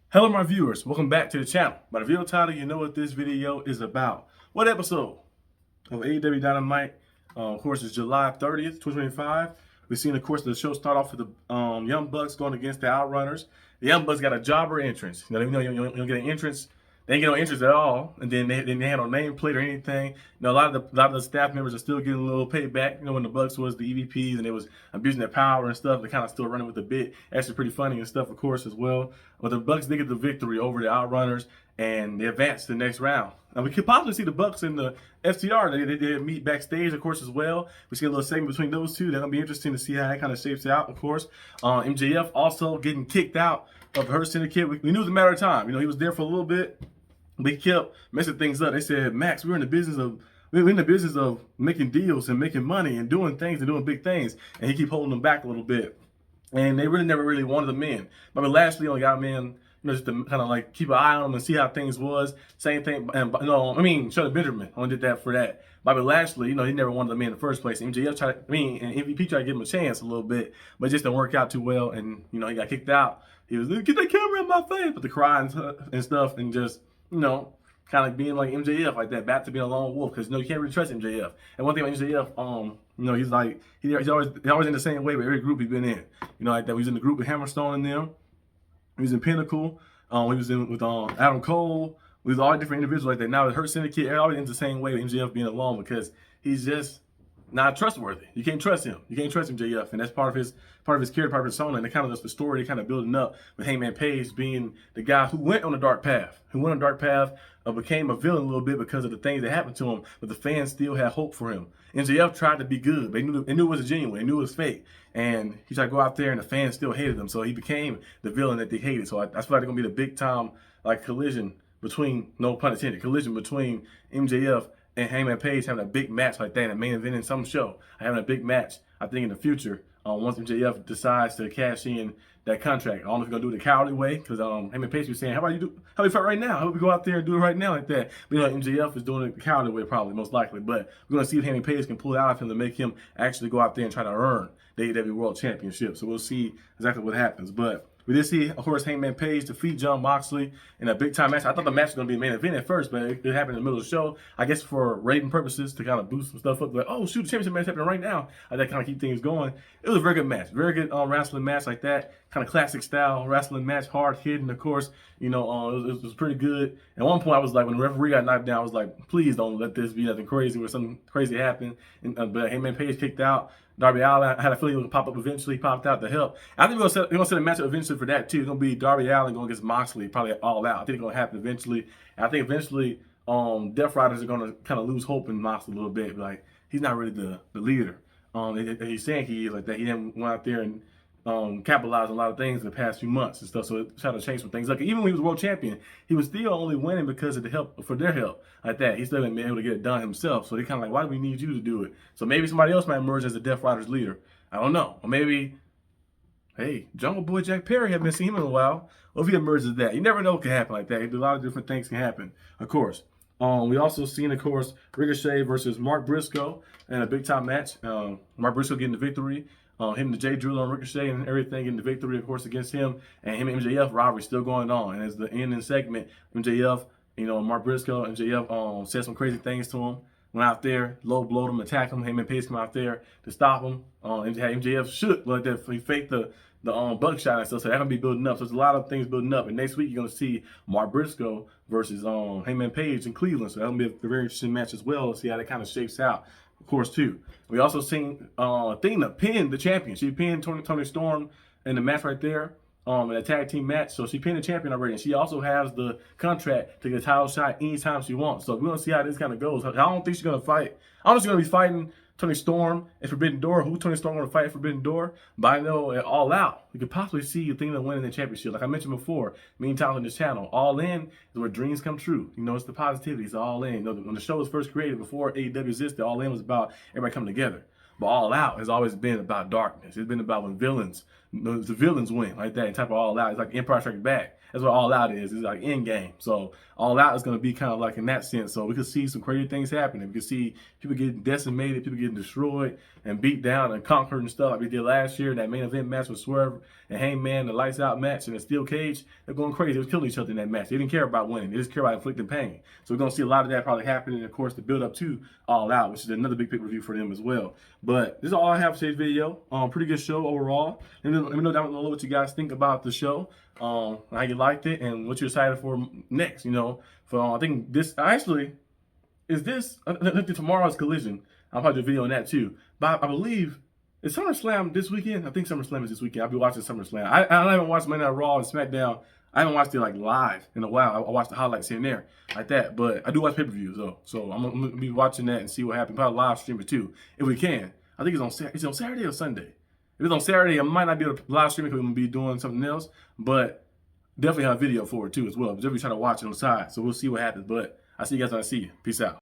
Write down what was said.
Hello my viewers, welcome back to the channel. By the video title, you know what this video is about. What episode of AEW Dynamite? Of course, it's July 30th, 2025. We've seen, of course, the show start off with the Young Bucks going against the Outrunners. The Young Bucks got a jobber entrance. You don't get an entrance. They ain't get no entrance at all, and then they had no nameplate or anything. A lot of the staff members are still getting a little payback. When the Bucks was the EVPs and they was abusing their power and stuff, they kind of still running with the bit. Actually, pretty funny and stuff, of course, as well. But the Bucks did get the victory over the Outrunners, and they advanced to the next round. And we could possibly see the Bucks in the FTR. They meet backstage, of course, as well. We see a little segment between those two. That's gonna be interesting to see how that kind of shapes out, of course. MJF also getting kicked out of her Syndicate. We knew it was a matter of time. He was there for a little bit. They kept messing things up. They said, Max, we're in the business of making deals and making money and doing things and doing big things. And he keep holding them back a little bit. And they never really wanted them in. But Lashley only got them in, just to kind of like keep an eye on them and see how things was. Same thing. And Shelton Benjamin only did that for that. Bobby Lashley, he never wanted them in the first place. MJF and MVP tried to give him a chance a little bit, but it just didn't work out too well. And he got kicked out. He was, get that camera in my face, but the crying and stuff and just, kind of being like MJF like that, back to being a lone wolf, because you can't really trust MJF. And one thing about MJF, he's like he's always in the same way with every group he's been in. Like that. He was in the group with Hammerstone and them. He was in Pinnacle. He was in with Adam Cole. We was all different individuals like that. Now with Hurt Syndicate, they're always in the same way with MJF being alone, because he's just not trustworthy. You can't trust him. You can't trust MJF, and that's part of his character, part of his persona, and the kind of the story they kind of building up with Hangman Page being the guy who went on a dark path, became a villain a little bit because of the things that happened to him, but the fans still had hope for him. MJF tried to be good. They knew it was genuine. They knew it was fake, and he tried to go out there, and the fans still hated him, so he became the villain that they hated. So I feel like they're gonna be the big time collision between, no pun intended, between MJF and Hangman Page having a big match like that in a main event in some show. Having a big match, I think, in the future, once MJF decides to cash in that contract. I don't know if he's gonna do it the cowardly way, because Hangman Page was saying, how we fight right now? How about we go out there and do it right now like that? But MJF is doing it the cowardly way, probably, most likely. But we're gonna see if Hangman Page can pull it out of him to make him actually go out there and try to earn the AEW World Championship. So we'll see exactly what happens. But we did see, of course, Hangman Page defeat Jon Moxley in a big-time match. I thought the match was going to be a main event at first, but it happened in the middle of the show. I guess for rating purposes, to kind of boost some stuff up. Like, oh, shoot, the championship match happening right now. That kind of keep things going. It was a very good match. Very good wrestling match like that. Kind of classic style wrestling match, hard-hitting, of course. It was pretty good. At one point, I was like, when the referee got knocked down, I was like, please don't let this be nothing crazy where something crazy happened. But Hangman Page kicked out. Darby Allin, I had a feeling he would pop up eventually. He popped out to help. I think they're going to set a matchup eventually for that, too. It's going to be Darby Allin going against Moxley, probably all out. I think it's going to happen eventually. And I think eventually Death Riders are going to kind of lose hope in Moxley a little bit. Like, he's not really the leader. He's saying he is like that. He didn't went out there and capitalized on a lot of things in the past few months and stuff, so it tried to change some things. Like, even when he was world champion, he was still only winning because of their help like that. He still hadn't been able to get it done himself. So they kind of like, why do we need you to do it? So maybe somebody else might emerge as the Death Riders leader. I don't know. Or maybe, hey, Jungle Boy Jack Perry, haven't seen him in a while. Or if he emerges as that, you never know what can happen like that. A lot of different things can happen, of course. We also seen, of course, Ricochet versus Mark Briscoe in a big time match. Mark Briscoe getting the victory. Him and Jay Driller on Ricochet and everything, getting the victory, of course, against him. And him and MJF rivalry still going on. And as the ending segment, MJF, Mark Briscoe, MJF said some crazy things to him. Went out there, low blowed him, attacked him. Him and Pace come out there to stop him. MJF shook like that. He faked the buckshot and stuff. So that's gonna be building up. So there's a lot of things building up. And next week you're gonna see Mark Briscoe versus Hangman Page in Cleveland. So that'll be a very interesting match as well. To see how that kind of shapes out, of course, too. We also seen Athena pin the champion. She pinned Toni Storm in the match right there. In a tag team match. So she pinned the champion already. And she also has the contract to get a title shot anytime she wants. So we're going to see how this kind of goes. I don't think she's going to fight. I don't think she's going to be fighting Toni Storm at Forbidden Door. Who Toni Storm going to fight at Forbidden Door? But I know at All Out, we could possibly see Athena winning the championship. Like I mentioned before, many times on this channel, All In is where dreams come true. It's the positivity. It's All In. When the show was first created, before AEW existed, All In was about everybody coming together. But All Out has always been about darkness. It's been about when the villains win, like that, and type of All Out. It's like Empire Strikes Back. That's what All Out is. It's like end game. So All Out is going to be kind of like in that sense. So we could see some crazy things happening. We could see people getting decimated, people getting destroyed and beat down and conquered and stuff like we did last year. That main event match with Swerve and Hangman, the lights out match and the steel cage. They're going crazy. They was killing each other in that match. They didn't care about winning. They just care about inflicting pain. So we're going to see a lot of that probably happening. And of course, the build up to All Out, which is another big pay-per-view for them as well. But this is all I have for today's video. Pretty good show overall. Let me know down below what you guys think about the show, how you liked it, and what you're excited for next. You know, for I think this actually is this. I think tomorrow's Collision. I'll probably do a video on that too. But I believe is SummerSlam this weekend. I think SummerSlam is this weekend. I'll be watching SummerSlam. I haven't watched Monday Night Raw and SmackDown. I haven't watched it like live in a while. I watched the highlights here and there like that. But I do watch pay-per-views though, so I'm gonna be watching that and see what happens. Probably live stream it too if we can. I think it's on Saturday or Sunday. If it's on Saturday, I might not be able to live stream it because I'm gonna be doing something else. But definitely have a video for it too as well. Definitely trying to watch it on the side. So we'll see what happens. But I'll see you guys when I see you. Peace out.